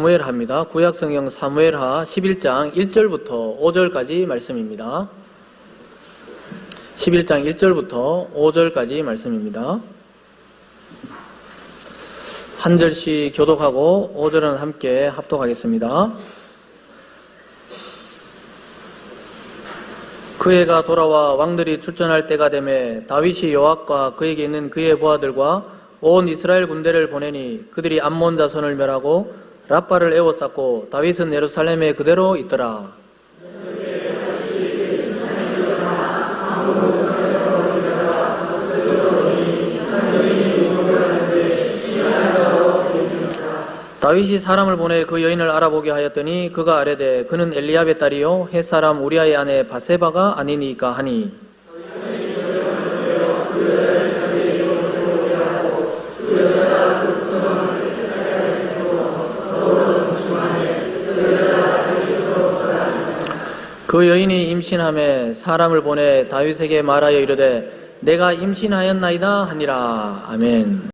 사무엘하입니다. 구약성경 사무엘하 11장 1절부터 5절까지 말씀입니다. 11장 1절부터 5절까지 말씀입니다. 한 절씩 교독하고 5절은 함께 합독하겠습니다. 그 해가 돌아와 왕들이 출전할 때가 되매 다윗이 요압과 그에게 있는 그의 부하들과 온 이스라엘 군대를 보내니 그들이 암몬 자손을 멸하고 랍바를 에워쌌고 다윗은 예루살렘에 그대로 있더라. 다윗이 사람을 보내 그 여인을 알아보게 하였더니 그가 아뢰되 그는 엘리압의 딸이요 헷사람 우리아의 아내 바세바가 아니니까 하니 그 여인이 임신하매 사람을 보내 다윗에게 말하여 이르되 내가 임신하였나이다 하니라. 아멘.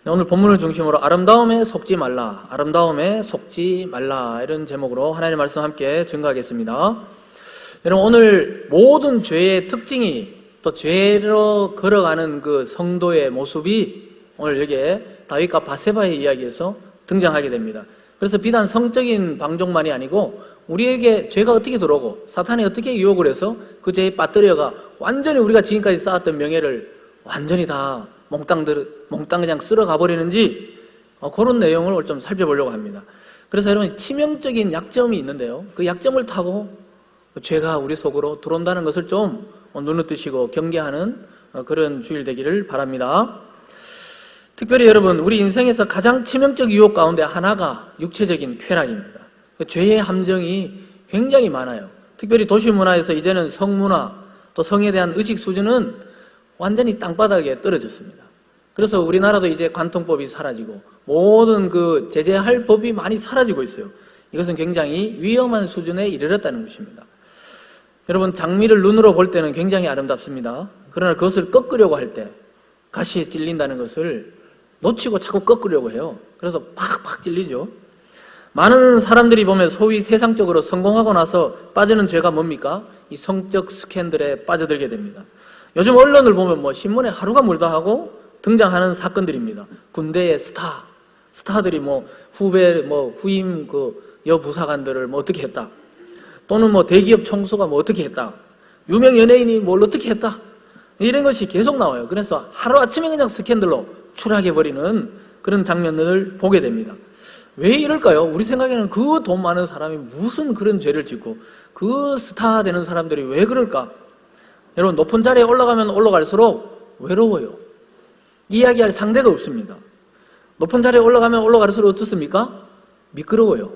오늘 본문을 중심으로 아름다움에 속지 말라, 아름다움에 속지 말라 이런 제목으로 하나님의 말씀 함께 증거하겠습니다. 여러분, 오늘 모든 죄의 특징이 또 죄로 걸어가는 그 성도의 모습이 오늘 여기에 다윗과 바세바의 이야기에서 등장하게 됩니다. 그래서 비단 성적인 방종만이 아니고 우리에게 죄가 어떻게 들어오고 사탄이 어떻게 유혹을 해서 그 죄에 빠뜨려가 완전히 우리가 지금까지 쌓았던 명예를 완전히 다 몽땅 그냥 쓸어가 버리는지 그런 내용을 오늘 좀 살펴보려고 합니다. 그래서 여러분, 치명적인 약점이 있는데요, 그 약점을 타고 죄가 우리 속으로 들어온다는 것을 좀 눈을 뜨시고 경계하는 그런 주일 되기를 바랍니다. 특별히 여러분, 우리 인생에서 가장 치명적 유혹 가운데 하나가 육체적인 쾌락입니다. 죄의 함정이 굉장히 많아요. 특별히 도시 문화에서 이제는 성문화 또 성에 대한 의식 수준은 완전히 땅바닥에 떨어졌습니다. 그래서 우리나라도 이제 관통법이 사라지고 모든 그 제재할 법이 많이 사라지고 있어요. 이것은 굉장히 위험한 수준에 이르렀다는 것입니다. 여러분, 장미를 눈으로 볼 때는 굉장히 아름답습니다. 그러나 그것을 꺾으려고 할 때 가시에 찔린다는 것을 놓치고 자꾸 꺾으려고 해요. 그래서 팍팍 찔리죠. 많은 사람들이 보면 소위 세상적으로 성공하고 나서 빠지는 죄가 뭡니까? 이 성적 스캔들에 빠져들게 됩니다. 요즘 언론을 보면 신문에 하루가 멀다 하고 등장하는 사건들입니다. 군대의 스타들이 후배, 후임 여부사관들을 어떻게 했다. 또는 대기업 총수가 어떻게 했다. 유명 연예인이 뭘 어떻게 했다. 이런 것이 계속 나와요. 그래서 하루아침에 그냥 스캔들로 추락해버리는 그런 장면들을 보게 됩니다. 왜 이럴까요? 우리 생각에는 그 돈 많은 사람이 무슨 그런 죄를 짓고 그 스타 되는 사람들이 왜 그럴까? 여러분, 높은 자리에 올라가면 올라갈수록 외로워요. 이야기할 상대가 없습니다. 높은 자리에 올라가면 올라갈수록 어떻습니까? 미끄러워요.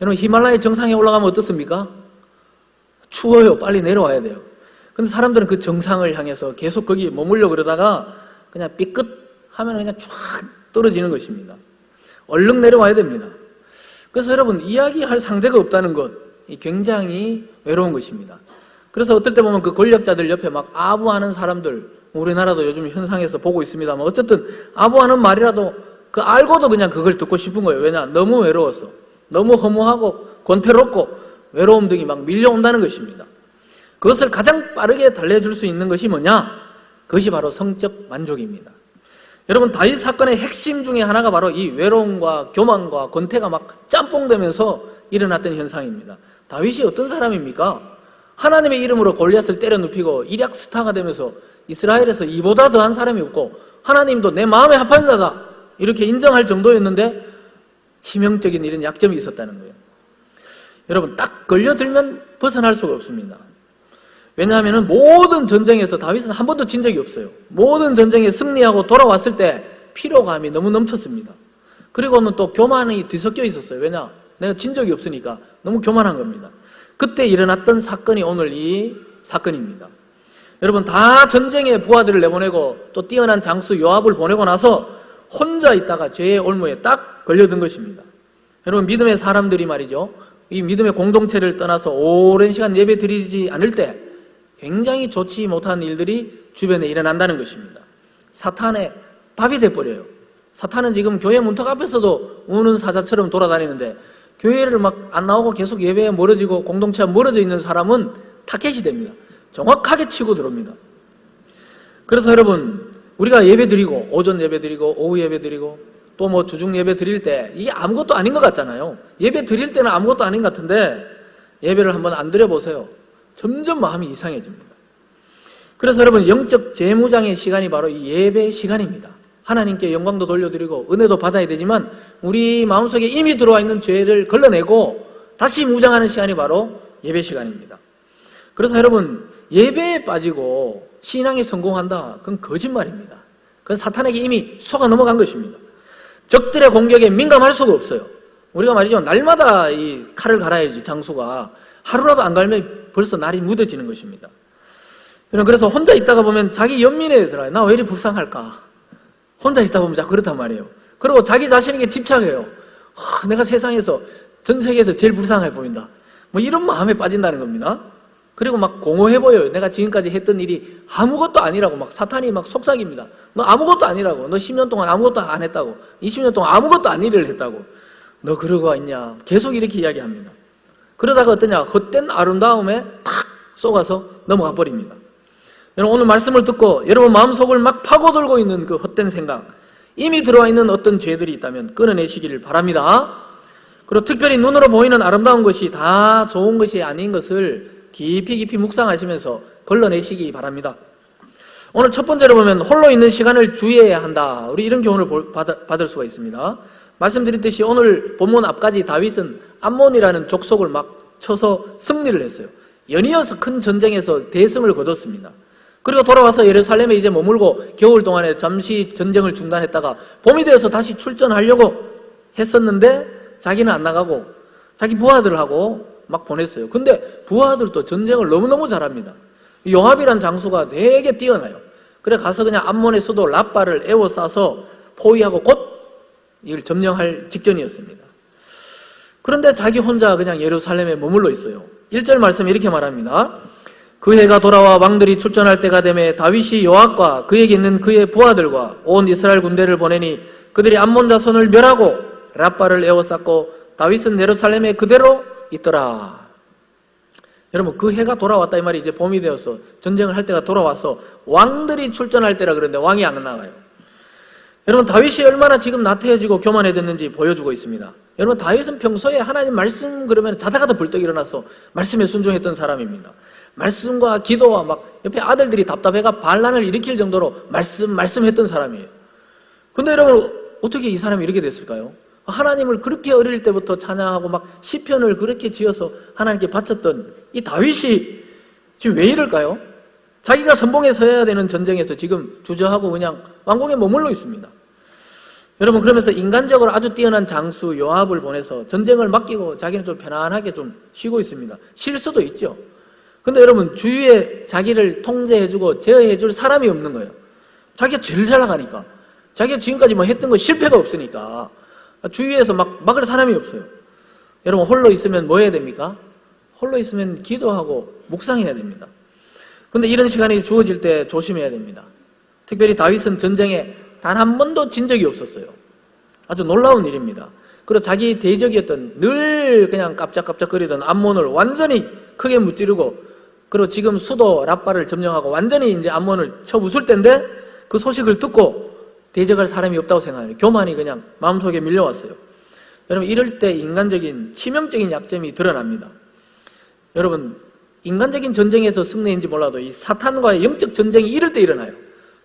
여러분, 히말라야 정상에 올라가면 어떻습니까? 추워요. 빨리 내려와야 돼요. 근데 사람들은 그 정상을 향해서 계속 거기 머물려 그러다가 그냥 삐끗하면 그냥 쫙 떨어지는 것입니다. 얼른 내려와야 됩니다. 그래서 여러분, 이야기할 상대가 없다는 것, 굉장히 외로운 것입니다. 그래서 어떨 때 보면 그 권력자들 옆에 막 아부하는 사람들, 우리나라도 요즘 현상에서 보고 있습니다만 어쨌든 아부하는 말이라도 알고도 그냥 그걸 듣고 싶은 거예요. 왜냐? 너무 외로워서, 너무 허무하고 권태롭고 외로움 등이 막 밀려온다는 것입니다. 그것을 가장 빠르게 달래줄 수 있는 것이 뭐냐? 그것이 바로 성적 만족입니다. 여러분, 다윗 사건의 핵심 중에 하나가 바로 이 외로움과 교만과 권태가 막 짬뽕되면서 일어났던 현상입니다. 다윗이 어떤 사람입니까? 하나님의 이름으로 골리앗을 때려 눕히고 일약 스타가 되면서 이스라엘에서 이보다 더한 사람이 없고 하나님도 내 마음에 합한 자다 이렇게 인정할 정도였는데 치명적인 이런 약점이 있었다는 거예요. 여러분, 딱 걸려들면 벗어날 수가 없습니다. 왜냐하면 모든 전쟁에서 다윗은 한 번도 진 적이 없어요. 모든 전쟁에 승리하고 돌아왔을 때 피로감이 너무 넘쳤습니다. 그리고는 또 교만이 뒤섞여 있었어요. 왜냐? 내가 진 적이 없으니까 너무 교만한 겁니다. 그때 일어났던 사건이 오늘 이 사건입니다. 여러분, 다 전쟁에 부하들을 내보내고 또 뛰어난 장수 요압을 보내고 나서 혼자 있다가 죄의 올무에 딱 걸려든 것입니다. 여러분, 믿음의 사람들이 말이죠, 이 믿음의 공동체를 떠나서 오랜 시간 예배 드리지 않을 때 굉장히 좋지 못한 일들이 주변에 일어난다는 것입니다. 사탄의 밥이 돼버려요. 사탄은 지금 교회 문턱 앞에서도 우는 사자처럼 돌아다니는데 교회를 막 안 나오고 계속 예배에 멀어지고 공동체와 멀어져 있는 사람은 타겟이 됩니다. 정확하게 치고 들어옵니다. 그래서 여러분, 우리가 예배 드리고 오전 예배 드리고 오후 예배 드리고 또 뭐 주중 예배 드릴 때 이게 아무것도 아닌 것 같잖아요. 예배 드릴 때는 아무것도 아닌 것 같은데 예배를 한번 안 드려보세요. 점점 마음이 이상해집니다. 그래서 여러분, 영적 재무장의 시간이 바로 이 예배 시간입니다. 하나님께 영광도 돌려드리고 은혜도 받아야 되지만 우리 마음속에 이미 들어와 있는 죄를 걸러내고 다시 무장하는 시간이 바로 예배 시간입니다. 그래서 여러분, 예배에 빠지고 신앙에 성공한다, 그건 거짓말입니다. 그건 사탄에게 이미 속아 넘어간 것입니다. 적들의 공격에 민감할 수가 없어요. 우리가 말이죠, 날마다 이 칼을 갈아야지 장수가 하루라도 안 갈면 벌써 날이 무뎌지는 것입니다. 그래서 혼자 있다가 보면 자기 연민에 들어요. 나 왜 이리 불쌍할까? 혼자 있다 보면 자꾸 그렇단 말이에요. 그리고 자기 자신에게 집착해요. 내가 세상에서, 전 세계에서 제일 불쌍해 보인다, 뭐 이런 마음에 빠진다는 겁니다. 그리고 막 공허해 보여요. 내가 지금까지 했던 일이 아무것도 아니라고 막 사탄이 막 속삭입니다. 너 아무것도 아니라고. 너 10년 동안 아무것도 안 했다고. 20년 동안 아무것도 안 일을 했다고. 너 그러고 있냐. 계속 이렇게 이야기합니다. 그러다가 어떠냐, 헛된 아름다움에 탁 쏘가서 넘어가 버립니다. 여러분, 오늘 말씀을 듣고 여러분 마음속을 막 파고들고 있는 그 헛된 생각, 이미 들어와 있는 어떤 죄들이 있다면 끊어내시기를 바랍니다. 그리고 특별히 눈으로 보이는 아름다운 것이 다 좋은 것이 아닌 것을 깊이 묵상하시면서 걸러내시기 바랍니다. 오늘 첫 번째로 보면 홀로 있는 시간을 주의해야 한다. 우리 이런 교훈을 받을 수가 있습니다. 말씀드렸듯이 오늘 본문 앞까지 다윗은 암몬이라는 족속을 막 쳐서 승리를 했어요. 연이어서 큰 전쟁에서 대승을 거뒀습니다. 그리고 돌아와서 예루살렘에 이제 머물고 겨울 동안에 잠시 전쟁을 중단했다가 봄이 되어서 다시 출전하려고 했었는데 자기는 안 나가고 자기 부하들하고 막 보냈어요. 근데 부하들도 전쟁을 너무너무 잘합니다. 요압이란 장수가 되게 뛰어나요. 그래 가서 그냥 암몬의 수도 라빠를 에워싸서 포위하고 곧 이걸 점령할 직전이었습니다. 그런데 자기 혼자 그냥 예루살렘에 머물러 있어요. 1절 말씀에 이렇게 말합니다. 그 해가 돌아와 왕들이 출전할 때가 되매 다윗이 요압과 그에게 있는 그의 부하들과 온 이스라엘 군대를 보내니 그들이 암몬 자손을 멸하고 라빠를 에워쌌고 다윗은 예루살렘에 그대로 있더라. 여러분, 그 해가 돌아왔다 이 말이 이제 봄이 되어서 전쟁을 할 때가 돌아와서 왕들이 출전할 때라 그러는데 왕이 안 나가요. 여러분, 다윗이 얼마나 지금 나태해지고 교만해졌는지 보여주고 있습니다. 여러분, 다윗은 평소에 하나님 말씀 그러면 자다가도 벌떡 일어나서 말씀에 순종했던 사람입니다. 말씀과 기도와 막 옆에 아들들이 답답해가 반란을 일으킬 정도로 말씀했던 사람이에요. 근데 여러분, 어떻게 이 사람이 이렇게 됐을까요? 하나님을 그렇게 어릴 때부터 찬양하고 막 시편을 그렇게 지어서 하나님께 바쳤던 이 다윗이 지금 왜 이럴까요? 자기가 선봉에 서야 되는 전쟁에서 지금 주저하고 그냥 왕궁에 머물러 있습니다. 여러분, 그러면서 인간적으로 아주 뛰어난 장수 요압을 보내서 전쟁을 맡기고 자기는 좀 편안하게 좀 쉬고 있습니다. 쉴 수도 있죠. 근데 여러분, 주위에 자기를 통제해주고 제어해줄 사람이 없는 거예요. 자기가 제일 잘 나가니까. 자기가 지금까지 뭐 했던 거 실패가 없으니까 주위에서 막을 사람이 없어요. 여러분, 홀로 있으면 뭐 해야 됩니까? 홀로 있으면 기도하고 묵상해야 됩니다. 근데 이런 시간이 주어질 때 조심해야 됩니다. 특별히 다윗은 전쟁에 단 한 번도 진 적이 없었어요. 아주 놀라운 일입니다. 그리고 자기 대적이었던 늘 그냥 깝짝깝짝거리던 암몬을 완전히 크게 무찌르고, 그리고 지금 수도 라빠를 점령하고 완전히 이제 암몬을 쳐 부술 때인데 그 소식을 듣고 대적할 사람이 없다고 생각해요. 교만이 그냥 마음속에 밀려왔어요. 여러분, 이럴 때 인간적인 치명적인 약점이 드러납니다. 여러분, 인간적인 전쟁에서 승리인지 몰라도 이 사탄과의 영적 전쟁이 이럴 때 일어나요.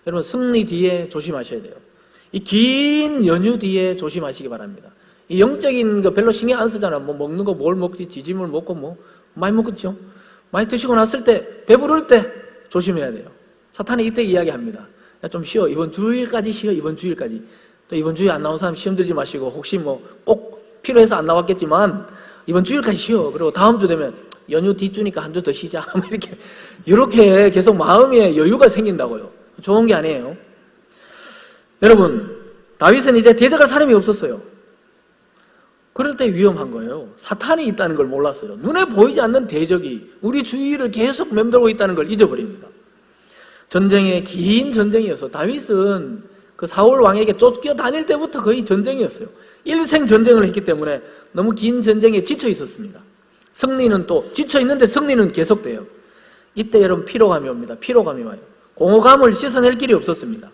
여러분, 승리 뒤에 조심하셔야 돼요. 이 긴 연휴 뒤에 조심하시기 바랍니다. 이 영적인 거 별로 신경 안 쓰잖아요. 뭐 먹는 거 뭘 먹지, 지짐을 먹고 뭐 많이 먹겠죠. 많이 드시고 났을 때, 배부를 때 조심해야 돼요. 사탄이 이때 이야기합니다. 야, 좀 쉬어. 이번 주일까지 쉬어. 이번 주일까지. 또 이번 주에 안 나온 사람 시험 들지 마시고, 혹시 뭐 꼭 필요해서 안 나왔겠지만 이번 주일까지 쉬어. 그리고 다음 주 되면 연휴 뒷주니까 한 주 더 쉬자. 이렇게 계속 마음에 여유가 생긴다고요. 좋은 게 아니에요. 여러분, 다윗은 이제 대적할 사람이 없었어요. 그럴 때 위험한 거예요. 사탄이 있다는 걸 몰랐어요. 눈에 보이지 않는 대적이 우리 주위를 계속 맴돌고 있다는 걸 잊어버립니다. 전쟁의 긴 전쟁이어서 다윗은 그 사울 왕에게 쫓겨 다닐 때부터 거의 전쟁이었어요. 일생 전쟁을 했기 때문에 너무 긴 전쟁에 지쳐 있었습니다. 승리는 또 지쳐 있는데 승리는 계속돼요. 이때 여러분 피로감이 옵니다. 피로감이 와요. 공허감을 씻어낼 길이 없었습니다.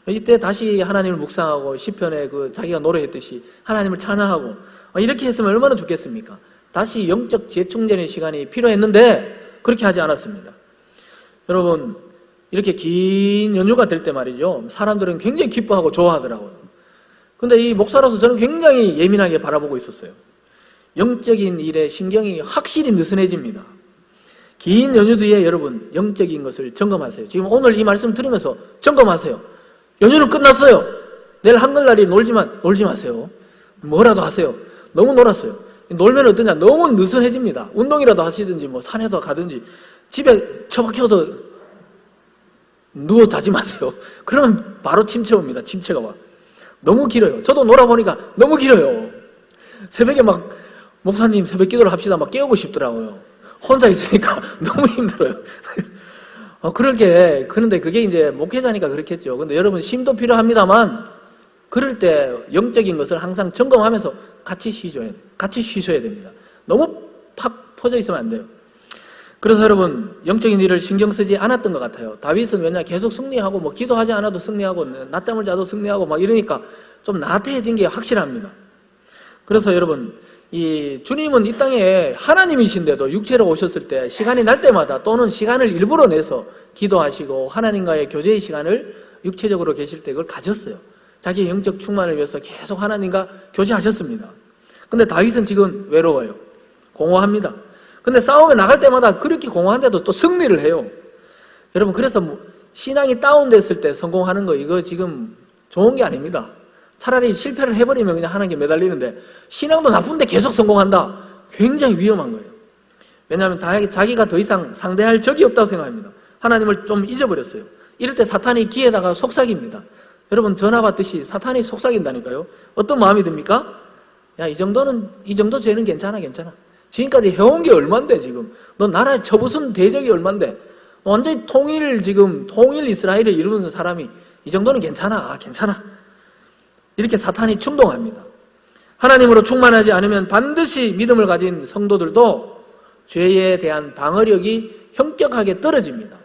이때 다시 하나님을 묵상하고 시편에 그 자기가 노래했듯이 하나님을 찬양하고 이렇게 했으면 얼마나 좋겠습니까? 다시 영적 재충전의 시간이 필요했는데 그렇게 하지 않았습니다. 여러분, 이렇게 긴 연휴가 될 때 말이죠, 사람들은 굉장히 기뻐하고 좋아하더라고요. 근데 이 목사로서 저는 굉장히 예민하게 바라보고 있었어요. 영적인 일에 신경이 확실히 느슨해집니다. 긴 연휴 뒤에 여러분 영적인 것을 점검하세요. 지금 오늘 이 말씀 들으면서 점검하세요. 연휴는 끝났어요. 내일 한글날이 놀지만 놀지 마세요. 뭐라도 하세요. 너무 놀았어요. 놀면 어떠냐? 너무 느슨해집니다. 운동이라도 하시든지 뭐 산에도 가든지 집에 처박혀서 누워 자지 마세요. 그러면 바로 침체 옵니다. 침체가 와. 너무 길어요. 저도 놀아보니까 너무 길어요. 새벽에 막 목사님 새벽 기도를 합시다 막 깨우고 싶더라고요. 혼자 있으니까 너무 힘들어요. 그런데 그게 이제 목회자니까 그렇겠죠. 근데 여러분 심도 필요합니다만 그럴 때 영적인 것을 항상 점검하면서 같이 쉬셔야 됩니다. 너무 팍 퍼져 있으면 안 돼요. 그래서 여러분 영적인 일을 신경 쓰지 않았던 것 같아요. 다윗은 왜냐 계속 승리하고 뭐 기도하지 않아도 승리하고 낮잠을 자도 승리하고 막 이러니까 좀 나태해진 게 확실합니다. 그래서 여러분 이 주님은 이 땅에 하나님이신데도 육체로 오셨을 때 시간이 날 때마다 또는 시간을 일부러 내서 기도하시고 하나님과의 교제의 시간을 육체적으로 계실 때 그걸 가졌어요. 자기의 영적 충만을 위해서 계속 하나님과 교제하셨습니다. 근데 다윗은 지금 외로워요. 공허합니다. 근데 싸움에 나갈 때마다 그렇게 공허한데도 또 승리를 해요. 여러분 그래서 신앙이 다운됐을 때 성공하는 거 이거 지금 좋은 게 아닙니다. 차라리 실패를 해버리면 그냥 하나님께 매달리는데 신앙도 나쁜데 계속 성공한다. 굉장히 위험한 거예요. 왜냐하면 자기가 더 이상 상대할 적이 없다고 생각합니다. 하나님을 좀 잊어버렸어요. 이럴 때 사탄이 귀에다가 속삭입니다. 여러분 전화 받듯이 사탄이 속삭인다니까요. 어떤 마음이 듭니까? 야, 이 정도 죄는 괜찮아. 지금까지 해온 게 얼만데 지금. 너 나라에 쳐부순 대적이 얼만데. 완전히 통일 이스라엘을 이루는 사람이 이 정도는 괜찮아. 이렇게 사탄이 충동합니다. 하나님으로 충만하지 않으면 반드시 믿음을 가진 성도들도 죄에 대한 방어력이 현격하게 떨어집니다.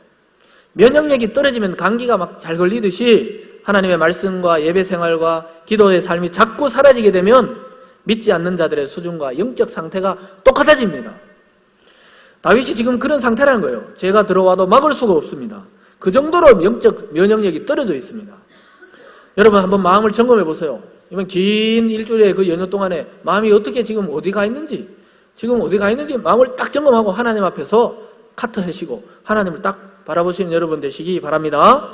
면역력이 떨어지면 감기가 막 잘 걸리듯이 하나님의 말씀과 예배 생활과 기도의 삶이 자꾸 사라지게 되면 믿지 않는 자들의 수준과 영적 상태가 똑같아집니다. 다윗이 지금 그런 상태라는 거예요. 죄가 들어와도 막을 수가 없습니다. 그 정도로 영적 면역력이 떨어져 있습니다. 여러분 한번 마음을 점검해 보세요. 이번 긴 일주일의 그 연휴 동안에 마음이 어떻게 지금 어디 가 있는지 마음을 딱 점검하고 하나님 앞에서 카트하시고 하나님을 딱 바라보시는 여러분 되시기 바랍니다.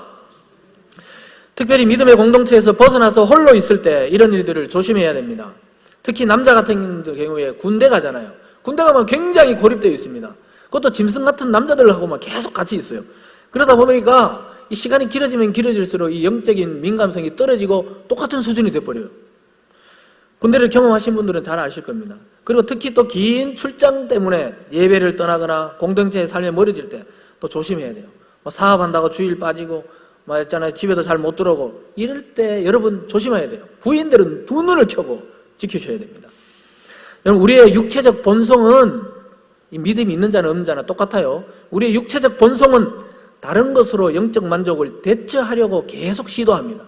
특별히 믿음의 공동체에서 벗어나서 홀로 있을 때 이런 일들을 조심해야 됩니다. 특히 남자 같은 경우에 군대 가잖아요. 군대 가면 굉장히 고립되어 있습니다. 그것도 짐승 같은 남자들하고만 계속 같이 있어요. 그러다 보니까 이 시간이 길어지면 길어질수록 이 영적인 민감성이 떨어지고 똑같은 수준이 돼버려요. 군대를 경험하신 분들은 잘 아실 겁니다. 그리고 특히 또 긴 출장 때문에 예배를 떠나거나 공동체의 삶에 멀어질 때 또 조심해야 돼요. 사업한다고 주일 빠지고 있잖아요. 집에도 잘 못 들어오고 이럴 때 여러분 조심해야 돼요. 부인들은 두 눈을 켜고 지키셔야 됩니다. 여러분 우리의 육체적 본성은 이 믿음이 있는 자는 없는 자는 똑같아요. 우리의 육체적 본성은 다른 것으로 영적 만족을 대처하려고 계속 시도합니다.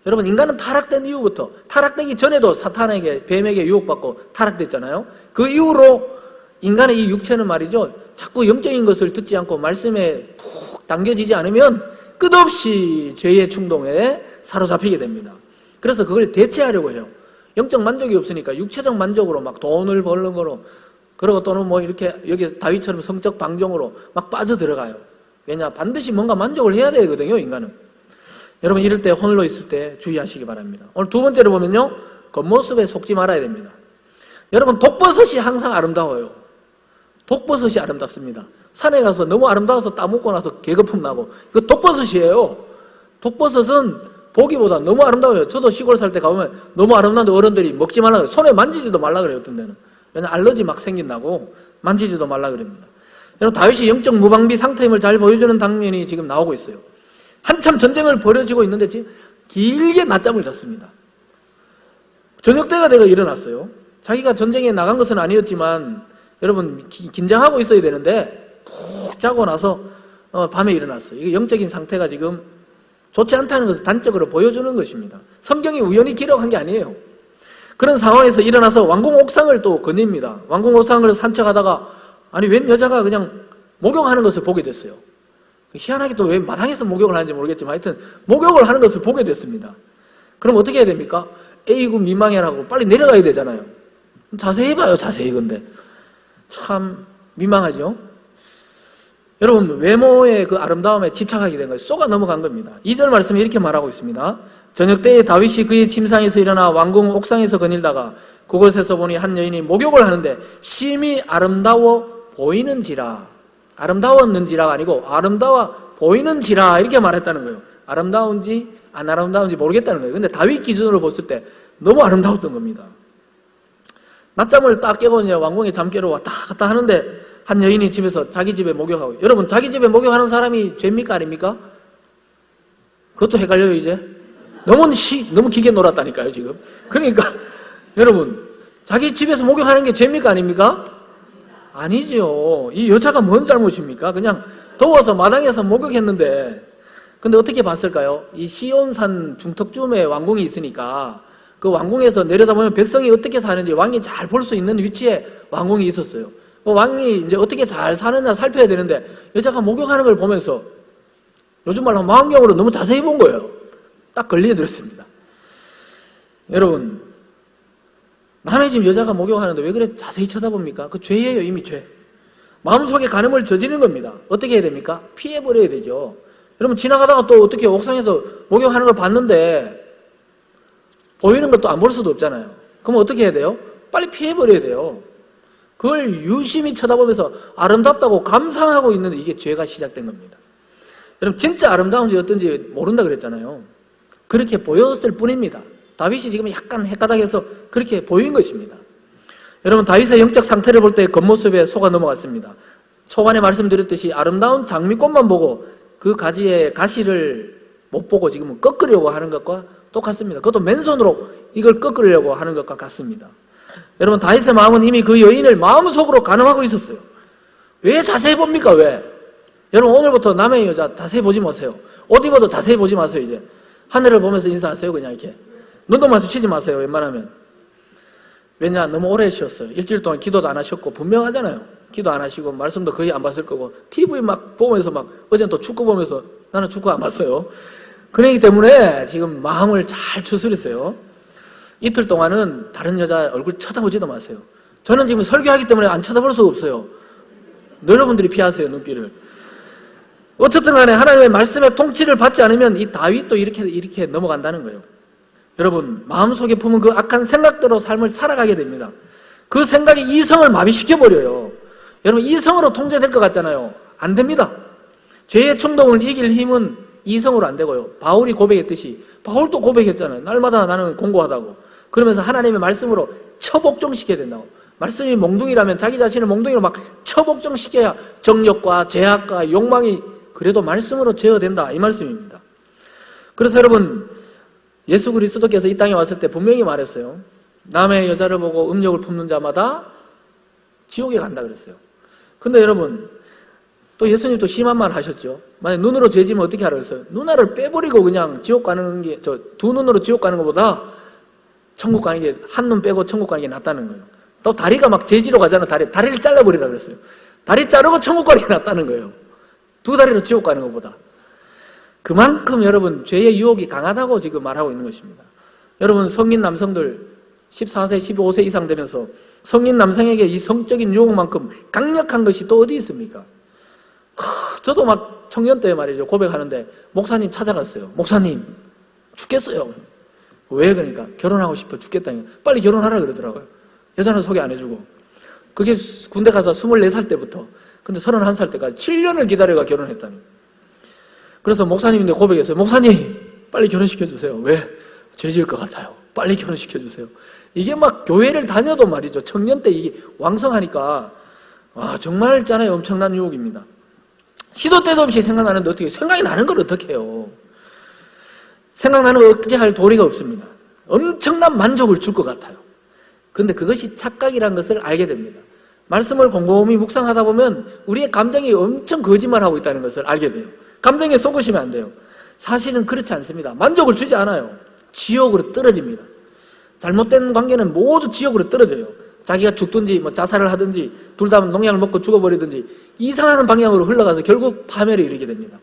여러분 인간은 타락된 이후부터 타락되기 전에도 사탄에게 뱀에게 유혹받고 타락됐잖아요. 그 이후로 인간의 이 육체는 말이죠. 자꾸 영적인 것을 듣지 않고 말씀에 푹 당겨지지 않으면 끝없이 죄의 충동에 사로잡히게 됩니다. 그래서 그걸 대체하려고 해요. 영적 만족이 없으니까 육체적 만족으로 막 돈을 벌는 거로 그리고 또는 뭐 이렇게 여기 다윗처럼 성적 방종으로 막 빠져들어가요. 왜냐? 반드시 뭔가 만족을 해야 되거든요, 인간은. 여러분 이럴 때 홀로 있을 때 주의하시기 바랍니다. 오늘 두 번째로 보면요. 겉모습에 속지 말아야 됩니다. 여러분 독버섯이 항상 아름다워요. 독버섯이 아름답습니다. 산에 가서 너무 아름다워서 따먹고 나서 개거품 나고 이거 독버섯이에요. 독버섯은 보기보다 너무 아름다워요. 저도 시골 살 때 가보면 너무 아름다운데 어른들이 먹지 말라 그래요. 손에 만지지도 말라 그래요. 어떤 데는. 왜냐면 알러지 막 생긴다고 만지지도 말라 그럽니다. 여러분 다윗이 영적 무방비 상태임을 잘 보여주는 장면이 지금 나오고 있어요. 한참 전쟁을 벌여지고 있는데 지금 길게 낮잠을 잤습니다. 저녁 때가 되어 일어났어요. 자기가 전쟁에 나간 것은 아니었지만 여러분 긴장하고 있어야 되는데 푹 자고 나서 밤에 일어났어요. 이게 영적인 상태가 지금 좋지 않다는 것을 단적으로 보여주는 것입니다. 성경이 우연히 기록한 게 아니에요. 그런 상황에서 일어나서 왕궁 옥상을 또 거닙니다. 왕궁 옥상을 산책하다가 아니 웬 여자가 그냥 목욕하는 것을 보게 됐어요. 희한하게 또 왜 마당에서 목욕을 하는지 모르겠지만 하여튼 목욕을 하는 것을 보게 됐습니다. 그럼 어떻게 해야 됩니까? 에이구 민망해라고 빨리 내려가야 되잖아요. 자세히 봐요. 자세히. 근데 참 민망하죠. 여러분 외모의 그 아름다움에 집착하게 된 거예요. 쏘가 넘어간 겁니다. 2절 말씀에 이렇게 말하고 있습니다. 저녁 때에 다윗이 그의 침상에서 일어나 왕궁 옥상에서 거닐다가 그곳에서 보니 한 여인이 목욕을 하는데 심히 아름다워 보이는지라. 아름다웠는지라가 아니고 아름다워 보이는지라 이렇게 말했다는 거예요. 아름다운지 안 아름다운지 모르겠다는 거예요. 근데 다윗 기준으로 봤을 때 너무 아름다웠던 겁니다. 낮잠을 딱 깨고 이제 왕궁에 잠깨로 왔다 갔다 하는데 한 여인이 집에서 자기 집에 목욕하고, 여러분 자기 집에 목욕하는 사람이 죄입니까 아닙니까? 그것도 헷갈려요. 이제 너무 길게 놀았다니까요 지금. 그러니까 여러분 자기 집에서 목욕하는 게 죄입니까 아닙니까? 아니죠. 이 여자가 뭔 잘못입니까? 그냥 더워서 마당에서 목욕했는데, 근데 어떻게 봤을까요? 이 시온산 중턱쯤에 왕궁이 있으니까 그 왕궁에서 내려다보면 백성이 어떻게 사는지 왕이 잘 볼 수 있는 위치에 왕궁이 있었어요. 왕이 이제 어떻게 잘 사느냐 살펴야 되는데 여자가 목욕하는 걸 보면서 요즘 말로 망원경으로 너무 자세히 본 거예요. 딱 걸려들었습니다. 여러분 남의 집 여자가 목욕하는데 왜 그래 자세히 쳐다봅니까? 그 죄예요. 이미 죄. 마음속에 간음을 저지르는 겁니다. 어떻게 해야 됩니까? 피해버려야 되죠. 여러분 지나가다가 또 어떻게 옥상에서 목욕하는 걸 봤는데 보이는 것도 안 볼 수도 없잖아요. 그럼 어떻게 해야 돼요? 빨리 피해버려야 돼요. 그걸 유심히 쳐다보면서 아름답다고 감상하고 있는데 이게 죄가 시작된 겁니다. 여러분 진짜 아름다운지 어떤지 모른다 그랬잖아요. 그렇게 보였을 뿐입니다. 다윗이 지금 약간 헷가닥해서 그렇게 보인 것입니다. 여러분 다윗의 영적 상태를 볼 때 겉모습에 속아 넘어갔습니다. 초반에 말씀드렸듯이 아름다운 장미꽃만 보고 그 가지의 가시를 못 보고 지금은 꺾으려고 하는 것과 똑같습니다. 그것도 맨손으로 이걸 꺾으려고 하는 것과 같습니다. 여러분 다윗의 마음은 이미 그 여인을 마음속으로 가늠하고 있었어요. 왜 자세히 봅니까? 왜? 여러분 오늘부터 남의 여자 자세히 보지 마세요. 옷 입어도 자세히 보지 마세요. 이제 하늘을 보면서 인사하세요. 그냥 이렇게 눈도 마주치지 마세요. 웬만하면. 왜냐? 너무 오래 쉬었어요. 일주일 동안 기도도 안 하셨고 분명하잖아요. 기도 안 하시고 말씀도 거의 안 봤을 거고 TV 막 보면서 막 어제는 또 축구 보면서 나는 축구 안 봤어요. 그러기 때문에 지금 마음을 잘 추스리세요. 이틀 동안은 다른 여자 얼굴 쳐다보지도 마세요. 저는 지금 설교하기 때문에 안 쳐다볼 수가 없어요. 여러분들이 피하세요. 눈길을. 어쨌든 간에 하나님의 말씀의 통치를 받지 않으면 이 다윗도 이렇게 넘어간다는 거예요. 여러분 마음속에 품은 그 악한 생각대로 삶을 살아가게 됩니다. 그 생각이 이성을 마비시켜버려요. 여러분 이성으로 통제될 것 같잖아요. 안 됩니다. 죄의 충동을 이길 힘은 이성으로 안 되고요. 바울이 고백했듯이 바울도 고백했잖아요. 날마다 나는 공고하다고. 그러면서 하나님의 말씀으로 처복종시켜야 된다고. 말씀이 몽둥이라면 자기 자신을 몽둥이로 막 처복종시켜야 정욕과 죄악과 욕망이 그래도 말씀으로 제어된다 이 말씀입니다. 그래서 여러분 예수 그리스도께서 이 땅에 왔을 때 분명히 말했어요. 남의 여자를 보고 음욕을 품는 자마다 지옥에 간다 그랬어요. 근데 여러분 또 예수님 또 심한 말 하셨죠. 만약 눈으로 죄지면 어떻게 하라고 했어요? 눈알을 빼버리고 그냥 지옥 가는 게, 두 눈으로 지옥 가는 것보다 천국 가는 게, 한 눈 빼고 천국 가는 게 낫다는 거예요. 또 다리가 막 죄지러 가잖아. 다리를 잘라버리라 그랬어요. 다리 자르고 천국 가는 게 낫다는 거예요. 두 다리로 지옥 가는 것보다. 그만큼 여러분 죄의 유혹이 강하다고 지금 말하고 있는 것입니다. 여러분 성인 남성들 14세, 15세 이상 되면서 성인 남성에게 이 성적인 유혹만큼 강력한 것이 또 어디 있습니까? 저도 막 청년 때 말이죠. 고백하는데 목사님 찾아갔어요. 목사님 죽겠어요. 왜 그러니까? 결혼하고 싶어 죽겠다니까. 빨리 결혼하라 그러더라고요. 여자는 소개 안 해주고. 그게 군대 가서 24살 때부터. 근데 31살 때까지 7년을 기다려가 결혼했다니. 그래서 목사님인데 고백했어요. 목사님 빨리 결혼시켜주세요. 왜? 죄 지을 것 같아요. 빨리 결혼시켜주세요. 이게 막 교회를 다녀도 말이죠. 청년 때 이게 왕성하니까 정말 있잖아요. 엄청난 유혹입니다. 시도 때도 없이 생각나는데 어떻게 생각이 나는 걸 어떻게 해요? 생각나는 거 억제할 도리가 없습니다. 엄청난 만족을 줄 것 같아요. 그런데 그것이 착각이라는 것을 알게 됩니다. 말씀을 곰곰이 묵상하다 보면 우리의 감정이 엄청 거짓말하고 있다는 것을 알게 돼요. 감정에 속으시면 안 돼요. 사실은 그렇지 않습니다. 만족을 주지 않아요. 지옥으로 떨어집니다. 잘못된 관계는 모두 지옥으로 떨어져요. 자기가 죽든지 뭐 자살을 하든지 둘 다 농약을 먹고 죽어버리든지 이상한 방향으로 흘러가서 결국 파멸에 이르게 됩니다.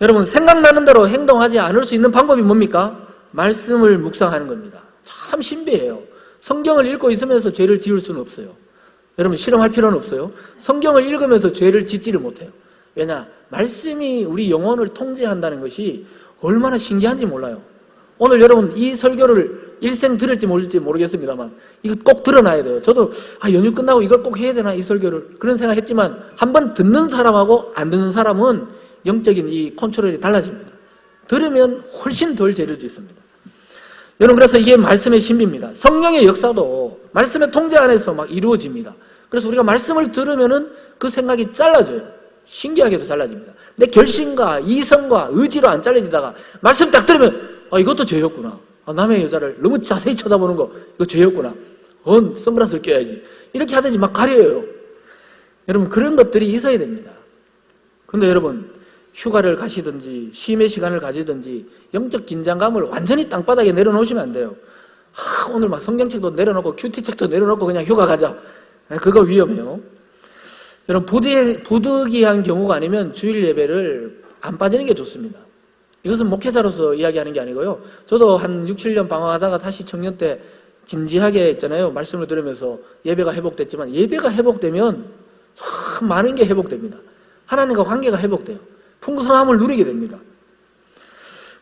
여러분, 생각나는 대로 행동하지 않을 수 있는 방법이 뭡니까? 말씀을 묵상하는 겁니다. 참 신비해요. 성경을 읽고 있으면서 죄를 지을 수는 없어요. 여러분, 실험할 필요는 없어요. 성경을 읽으면서 죄를 짓지를 못해요. 왜냐? 말씀이 우리 영혼을 통제한다는 것이 얼마나 신기한지 몰라요. 오늘 여러분 이 설교를 일생 들을지 모를지 모르겠습니다만 이거 꼭 들어놔야 돼요. 저도 연휴 끝나고 이걸 꼭 해야 되나, 이 설교를, 그런 생각했지만 한번 듣는 사람하고 안 듣는 사람은 영적인 이 컨트롤이 달라집니다. 들으면 훨씬 덜 죄를 짓습니다. 여러분, 그래서 이게 말씀의 신비입니다. 성령의 역사도 말씀의 통제 안에서 막 이루어집니다. 그래서 우리가 말씀을 들으면은 그 생각이 잘라져요. 신기하게도 잘라집니다. 내 결심과 이성과 의지로 안 잘라지다가 말씀 딱 들으면 이것도 죄였구나. 남의 여자를 너무 자세히 쳐다보는 거 이거 죄였구나. 선글라스를 껴야지. 이렇게 하든지 막 가려요. 여러분, 그런 것들이 있어야 됩니다. 그런데 여러분, 휴가를 가시든지 쉼의 시간을 가지든지 영적 긴장감을 완전히 땅바닥에 내려놓으시면 안 돼요. 오늘 막 성경책도 내려놓고 큐티책도 내려놓고 그냥 휴가 가자. 그거 위험해요. 여러분, 부득이한 경우가 아니면 주일 예배를 안 빠지는 게 좋습니다. 이것은 목회자로서 이야기하는 게 아니고요. 저도 한 6, 7년 방황하다가 다시 청년 때 진지하게 했잖아요. 말씀을 들으면서 예배가 회복됐지만 예배가 회복되면 참 많은 게 회복됩니다. 하나님과 관계가 회복돼요. 풍성함을 누리게 됩니다.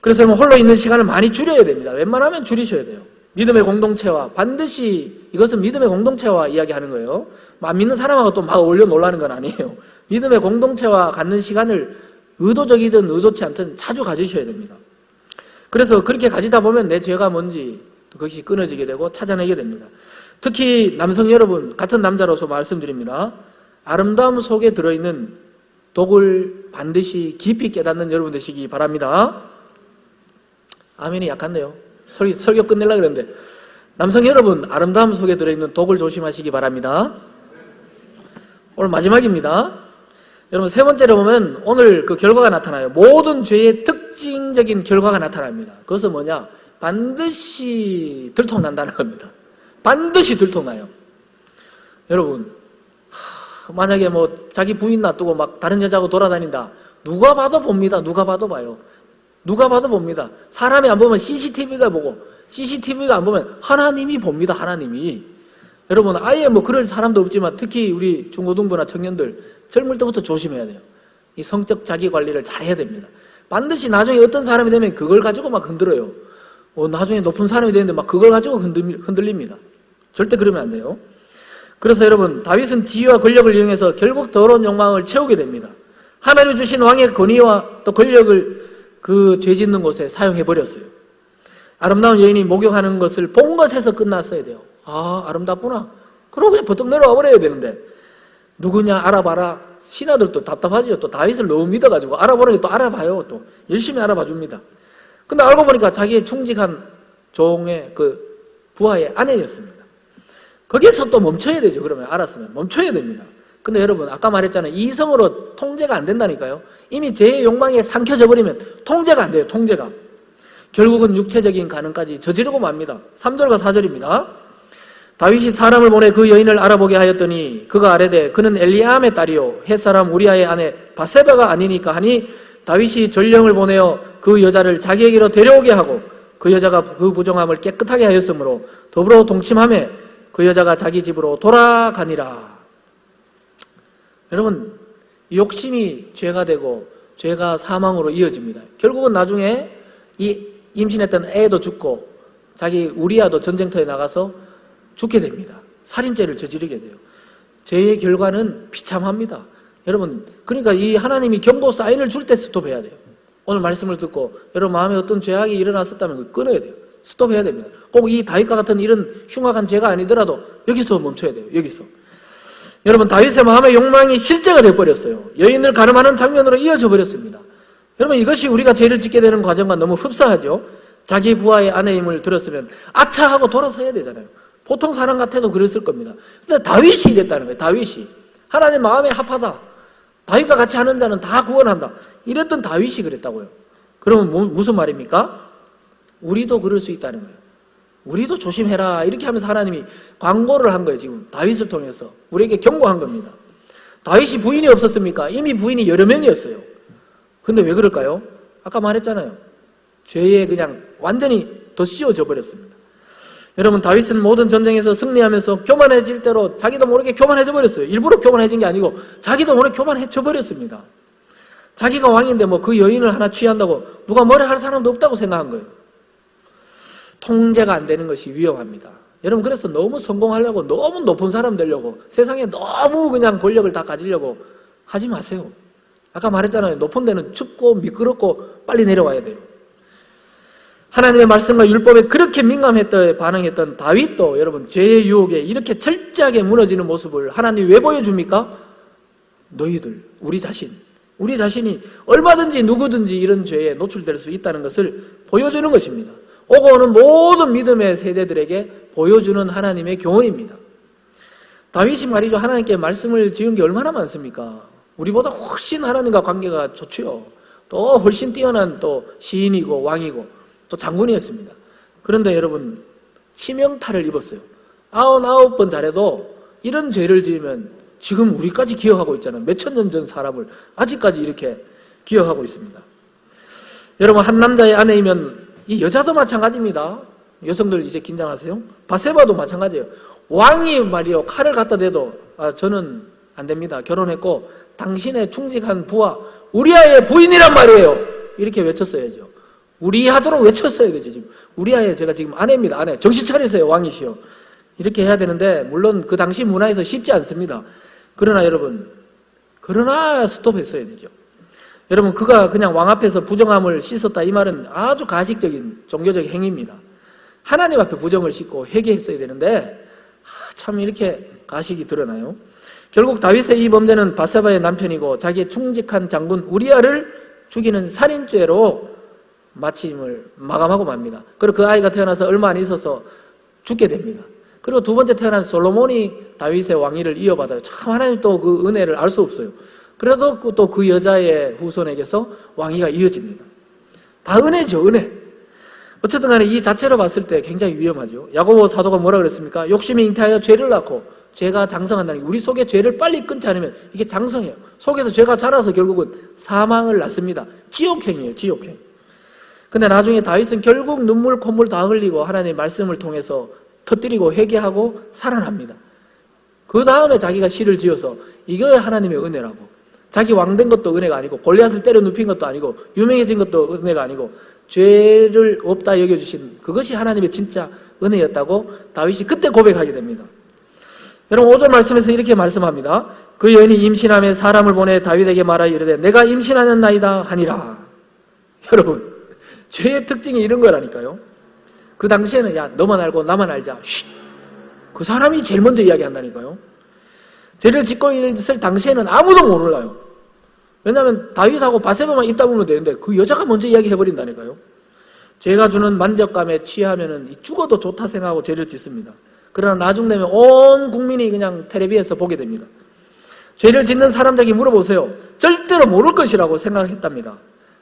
그래서 홀로 있는 시간을 많이 줄여야 됩니다. 웬만하면 줄이셔야 돼요. 믿음의 공동체와 반드시, 이것은 믿음의 공동체와 이야기하는 거예요. 안 믿는 사람하고 또 막 어울려 놀라는 건 아니에요. 믿음의 공동체와 갖는 시간을 의도적이든 의도치 않든 자주 가지셔야 됩니다. 그래서 그렇게 가지다 보면 내 죄가 뭔지 그것이 끊어지게 되고 찾아내게 됩니다. 특히 남성 여러분, 같은 남자로서 말씀드립니다. 아름다움 속에 들어있는 독을 반드시 깊이 깨닫는 여러분 되시기 바랍니다. 아멘이 약한데요. 설교 끝내려고 그랬는데, 남성 여러분, 아름다움 속에 들어있는 독을 조심하시기 바랍니다. 오늘 마지막입니다. 여러분, 세 번째로 보면 오늘 그 결과가 나타나요. 모든 죄의 특징적인 결과가 나타납니다. 그것은 뭐냐? 반드시 들통난다는 겁니다. 반드시 들통나요. 여러분, 만약에 뭐 자기 부인 놔두고 막 다른 여자하고 돌아다닌다. 누가 봐도 봅니다. 누가 봐도 봐요. 누가 봐도 봅니다. 사람이 안 보면 CCTV가 보고, CCTV가 안 보면 하나님이 봅니다. 하나님이. 여러분, 아예 뭐 그럴 사람도 없지만 특히 우리 중고등부나 청년들 젊을 때부터 조심해야 돼요. 이 성적 자기 관리를 잘 해야 됩니다. 반드시 나중에 어떤 사람이 되면 그걸 가지고 막 흔들어요. 나중에 높은 사람이 되는데 막 그걸 가지고 흔들립니다. 절대 그러면 안 돼요. 그래서 여러분, 다윗은 지위와 권력을 이용해서 결국 더러운 욕망을 채우게 됩니다. 하나님이 주신 왕의 권위와 또 권력을 그 죄 짓는 곳에 사용해버렸어요. 아름다운 여인이 목욕하는 것을 본 것에서 끝났어야 돼요. 아름답구나. 그러고 그냥 버떡 내려와 버려야 되는데, 누구냐 알아봐라. 신하들도 답답하죠. 또 다윗을 너무 믿어가지고 알아보는 게 또 알아봐요. 또 열심히 알아봐 줍니다. 근데 알고 보니까 자기의 충직한 종의 그 부하의 아내였습니다. 거기에서 또 멈춰야 되죠. 그러면 알았으면 멈춰야 됩니다. 근데 여러분, 아까 말했잖아요. 이성으로 통제가 안 된다니까요. 이미 죄의 욕망에 삼켜져 버리면 통제가 안 돼요. 통제가. 결국은 육체적인 간음까지 저지르고 맙니다. 3절과 4절입니다. 다윗이 사람을 보내 그 여인을 알아보게 하였더니 그가 아뢰되 그는 엘리암의 딸이요 햇사람 우리아의 아내 바세바가 아니니까 하니, 다윗이 전령을 보내어 그 여자를 자기에게로 데려오게 하고 그 여자가 그 부정함을 깨끗하게 하였으므로 더불어 동침하며 그 여자가 자기 집으로 돌아가니라. 여러분, 욕심이 죄가 되고 죄가 사망으로 이어집니다. 결국은 나중에 이 임신했던 애도 죽고 자기 우리아도 전쟁터에 나가서 죽게 됩니다. 살인죄를 저지르게 돼요. 죄의 결과는 비참합니다. 여러분, 그러니까 이 하나님이 경고 사인을 줄 때 스톱해야 돼요. 오늘 말씀을 듣고 여러분 마음에 어떤 죄악이 일어났었다면 그거 끊어야 돼요. 스톱해야 됩니다. 꼭 이 다윗과 같은 이런 흉악한 죄가 아니더라도 여기서 멈춰야 돼요. 여기서. 여러분, 다윗의 마음의 욕망이 실제가 되어버렸어요. 여인을 가늠하는 장면으로 이어져 버렸습니다. 여러분, 이것이 우리가 죄를 짓게 되는 과정과 너무 흡사하죠. 자기 부하의 아내임을 들었으면 아차 하고 돌아서야 되잖아요. 보통 사람 같아도 그랬을 겁니다. 근데 다윗이 이랬다는 거예요. 다윗이 하나님 마음에 합하다, 다윗과 같이 하는 자는 다 구원한다, 이랬던 다윗이 그랬다고요. 그러면 무슨 말입니까? 우리도 그럴 수 있다는 거예요. 우리도 조심해라, 이렇게 하면서 하나님이 광고를 한 거예요. 지금 다윗을 통해서 우리에게 경고한 겁니다. 다윗이 부인이 없었습니까? 이미 부인이 여러 명이었어요. 근데 왜 그럴까요? 아까 말했잖아요. 죄에 그냥 완전히 더 씌워져 버렸습니다. 여러분, 다윗은 모든 전쟁에서 승리하면서 교만해질 대로 자기도 모르게 교만해져 버렸어요. 일부러 교만해진 게 아니고 자기도 모르게 교만해져 버렸습니다. 자기가 왕인데 뭐 그 여인을 하나 취한다고 누가 뭐라 할 사람도 없다고 생각한 거예요. 통제가 안 되는 것이 위험합니다. 여러분, 그래서 너무 성공하려고, 너무 높은 사람 되려고, 세상에 너무 그냥 권력을 다 가지려고 하지 마세요. 아까 말했잖아요. 높은 데는 춥고 미끄럽고 빨리 내려와야 돼요. 하나님의 말씀과 율법에 그렇게 민감했던, 반응했던 다윗도 여러분, 죄의 유혹에 이렇게 철저하게 무너지는 모습을 하나님이 왜 보여줍니까? 너희들, 우리 자신이 얼마든지 누구든지 이런 죄에 노출될 수 있다는 것을 보여주는 것입니다. 오고 오는 모든 믿음의 세대들에게 보여주는 하나님의 교훈입니다. 다윗이 말이죠, 하나님께 말씀을 지은 게 얼마나 많습니까? 우리보다 훨씬 하나님과 관계가 좋지요. 또 훨씬 뛰어난 또 시인이고 왕이고 또 장군이었습니다. 그런데 여러분, 치명타를 입었어요. 99번 잘해도 이런 죄를 지으면 지금 우리까지 기억하고 있잖아요. 몇천 년 전 사람을 아직까지 이렇게 기억하고 있습니다. 여러분, 한 남자의 아내이면 이 여자도 마찬가지입니다. 여성들 이제 긴장하세요. 바세바도 마찬가지예요. 왕이 말이요, 칼을 갖다 대도 저는 안 됩니다. 결혼했고 당신의 충직한 부하 우리아의 부인이란 말이에요. 이렇게 외쳤어야죠. 우리하도록 외쳤어야 되죠. 지금 우리아의, 제가 지금 아내입니다. 아내. 정신 차리세요, 왕이시여. 이렇게 해야 되는데 물론 그 당시 문화에서 쉽지 않습니다. 그러나 여러분, 스톱했어야 되죠. 여러분, 그가 그냥 왕 앞에서 부정함을 씻었다, 이 말은 아주 가식적인 종교적 행위입니다. 하나님 앞에 부정을 씻고 회개했어야 되는데 참 이렇게 가식이 드러나요. 결국 다윗의 이 범죄는 바세바의 남편이고 자기의 충직한 장군 우리아를 죽이는 살인죄로 마침을 마감하고 맙니다. 그리고 그 아이가 태어나서 얼마 안 있어서 죽게 됩니다. 그리고 두 번째 태어난 솔로몬이 다윗의 왕위를 이어받아요. 참 하나님 또 그 은혜를 알 수 없어요. 그래도 또 그 여자의 후손에게서 왕위가 이어집니다. 다 은혜죠, 은혜. 어쨌든 간에 이 자체로 봤을 때 굉장히 위험하죠. 야고보 사도가 뭐라 그랬습니까? 욕심이 잉태하여 죄를 낳고 죄가 장성한다는 게, 우리 속에 죄를 빨리 끊지 않으면 이게 장성해요. 속에서 죄가 자라서 결국은 사망을 낳습니다. 지옥행이에요, 지옥행. 근데 나중에 다윗은 결국 눈물 콧물 다 흘리고 하나님의 말씀을 통해서 터뜨리고 회개하고 살아납니다. 그 다음에 자기가 시를 지어서 이거야 하나님의 은혜라고. 자기 왕된 것도 은혜가 아니고 골리앗을 때려 눕힌 것도 아니고 유명해진 것도 은혜가 아니고 죄를 없다 여겨주신 그것이 하나님의 진짜 은혜였다고 다윗이 그때 고백하게 됩니다. 여러분, 5절 말씀에서 이렇게 말씀합니다. 그 여인이 임신함에 사람을 보내 다윗에게 말하여 이르되 내가 임신하였나이다 하니라. 여러분, 죄의 특징이 이런 거라니까요. 그 당시에는 야, 너만 알고 나만 알자. 쉿! 그 사람이 제일 먼저 이야기한다니까요. 죄를 짓고 있을 당시에는 아무도 몰라요. 왜냐하면 다윗하고 바세바만 입 다물면 되는데 그 여자가 먼저 이야기해버린다니까요. 죄가 주는 만족감에 취하면 죽어도 좋다 생각하고 죄를 짓습니다. 그러나 나중 되면 온 국민이 그냥 텔레비에서 보게 됩니다. 죄를 짓는 사람들에게 물어보세요. 절대로 모를 것이라고 생각했답니다.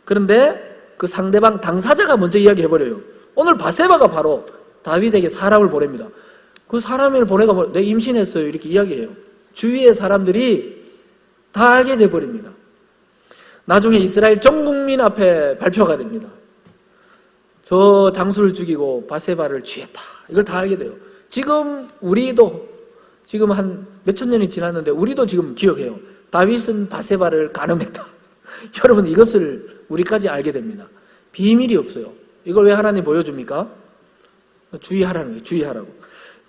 그런데 그 상대방 당사자가 먼저 이야기해버려요. 오늘 바세바가 바로 다윗에게 사람을 보냅니다. 그 사람을 보내고 내 임신했어요 이렇게 이야기해요. 주위의 사람들이 다 알게 돼버립니다. 나중에 이스라엘 전 국민 앞에 발표가 됩니다. 저 장수를 죽이고 바세바를 취했다. 이걸 다 알게 돼요. 지금 우리도 지금 한 몇천 년이 지났는데 우리도 지금 기억해요. 다윗은 바세바를 간음했다. 여러분, 이것을 우리까지 알게 됩니다. 비밀이 없어요. 이걸 왜 하나님 보여줍니까? 주의하라는 거예요. 주의하라고.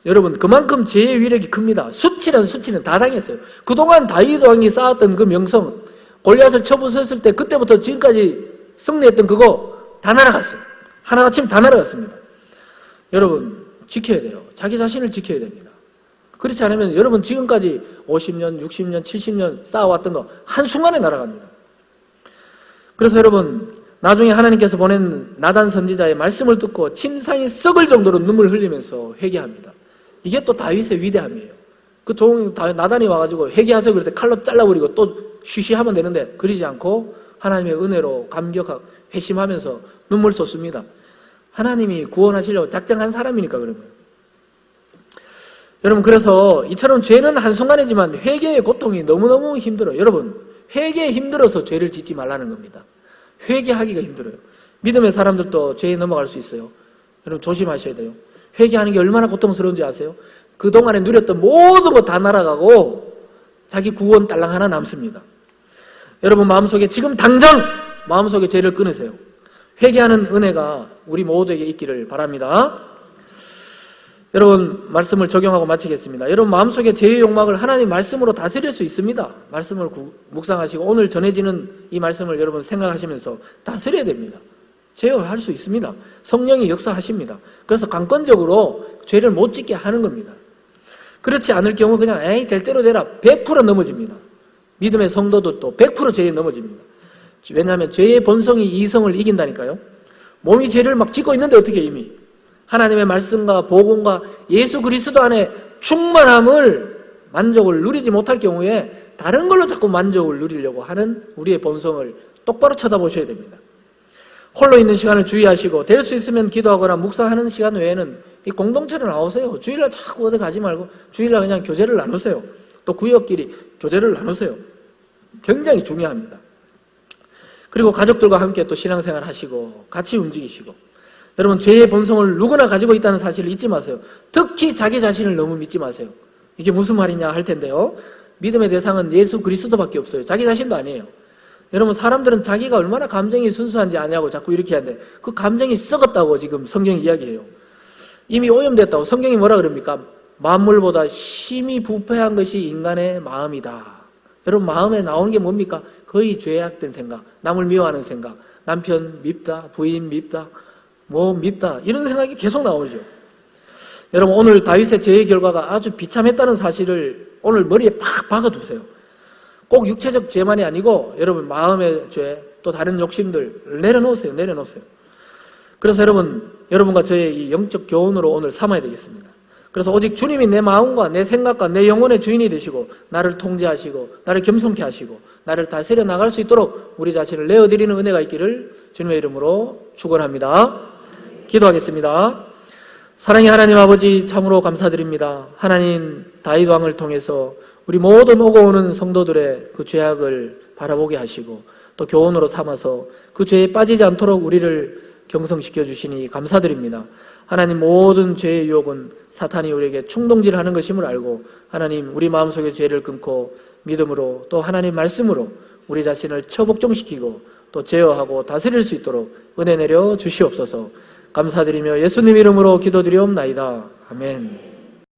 여러분, 그만큼 죄의 위력이 큽니다. 수치는 다 당했어요. 그동안 다윗 왕이 쌓았던 그 명성, 골리앗을 쳐부쉈을 때 그때부터 지금까지 승리했던 그거 다 날아갔어요. 하나같이 다 날아갔습니다. 여러분, 지켜야 돼요. 자기 자신을 지켜야 됩니다. 그렇지 않으면 여러분 지금까지 50년, 60년, 70년 쌓아왔던 거 한순간에 날아갑니다. 그래서 여러분, 나중에 하나님께서 보낸 나단 선지자의 말씀을 듣고 침상이 썩을 정도로 눈물 흘리면서 회개합니다. 이게 또 다윗의 위대함이에요. 그 나단이 와가지고 회개하세요 그럴 때 칼로 잘라버리고 또 쉬쉬하면 되는데 그러지 않고 하나님의 은혜로 감격하고 회심하면서 눈물 쏟습니다. 하나님이 구원하시려고 작정한 사람이니까 그런 거예요. 여러분, 그래서 이처럼 죄는 한순간이지만 회개의 고통이 너무너무 힘들어요. 여러분, 회개에 힘들어서 죄를 짓지 말라는 겁니다. 회개하기가 힘들어요. 믿음의 사람들도 죄에 넘어갈 수 있어요. 여러분, 조심하셔야 돼요. 회개하는 게 얼마나 고통스러운지 아세요? 그동안에 누렸던 모든 거 다 날아가고 자기 구원 딸랑 하나 남습니다. 여러분, 마음속에 지금 당장 마음속에 죄를 끊으세요. 회개하는 은혜가 우리 모두에게 있기를 바랍니다. 여러분, 말씀을 적용하고 마치겠습니다. 여러분, 마음속에 죄의 욕망을 하나님 말씀으로 다스릴 수 있습니다. 말씀을 묵상하시고 오늘 전해지는 이 말씀을 여러분 생각하시면서 다스려야 됩니다. 제어할 수 있습니다. 성령이 역사하십니다. 그래서 강권적으로 죄를 못 짓게 하는 겁니다. 그렇지 않을 경우 그냥 에이 될 대로 되라 100% 넘어집니다. 믿음의 성도들도 100% 죄에 넘어집니다. 왜냐하면 죄의 본성이 이성을 이긴다니까요. 몸이 죄를 막 짓고 있는데 어떻게 이미 하나님의 말씀과 복음과 예수 그리스도 안에 충만함을 만족을 누리지 못할 경우에 다른 걸로 자꾸 만족을 누리려고 하는 우리의 본성을 똑바로 쳐다보셔야 됩니다. 홀로 있는 시간을 주의하시고 될 수 있으면 기도하거나 묵상하는 시간 외에는 이 공동체로 나오세요. 주일날 자꾸 어디 가지 말고 주일날 그냥 교제를 나누세요. 또 구역끼리 교제를 나누세요. 굉장히 중요합니다. 그리고 가족들과 함께 또 신앙생활 하시고 같이 움직이시고 여러분, 죄의 본성을 누구나 가지고 있다는 사실을 잊지 마세요. 특히 자기 자신을 너무 믿지 마세요. 이게 무슨 말이냐 할 텐데요. 믿음의 대상은 예수 그리스도밖에 없어요. 자기 자신도 아니에요. 여러분, 사람들은 자기가 얼마나 감정이 순수한지 아냐고 자꾸 이렇게 하는데 그 감정이 썩었다고 지금 성경이 이야기해요. 이미 오염됐다고. 성경이 뭐라 그럽니까? 만물보다 심히 부패한 것이 인간의 마음이다. 여러분, 마음에 나오는 게 뭡니까? 거의 죄악된 생각, 남을 미워하는 생각, 남편 밉다, 부인 밉다, 뭐 밉다, 이런 생각이 계속 나오죠. 여러분, 오늘 다윗의 죄의 결과가 아주 비참했다는 사실을 오늘 머리에 팍 박아두세요. 꼭 육체적 죄만이 아니고 여러분 마음의 죄, 또 다른 욕심들 내려놓으세요. 그래서 여러분과 저의 이 영적 교훈으로 오늘 삼아야 되겠습니다. 그래서 오직 주님이 내 마음과 내 생각과 내 영혼의 주인이 되시고 나를 통제하시고 나를 겸손케 하시고 나를 다스려 나갈 수 있도록 우리 자신을 내어드리는 은혜가 있기를 주님의 이름으로 축원합니다. 기도하겠습니다. 사랑의 하나님 아버지, 참으로 감사드립니다. 하나님, 다윗 왕을 통해서 우리 모든 오고 오는 성도들의 그 죄악을 바라보게 하시고 또 교훈으로 삼아서 그 죄에 빠지지 않도록 우리를 경성시켜 주시니 감사드립니다. 하나님, 모든 죄의 유혹은 사탄이 우리에게 충동질하는 것임을 알고 하나님, 우리 마음속의 죄를 끊고 믿음으로 또 하나님 말씀으로 우리 자신을 처복종시키고 또 제어하고 다스릴 수 있도록 은혜 내려 주시옵소서. 감사드리며 예수님 이름으로 기도드리옵나이다. 아멘.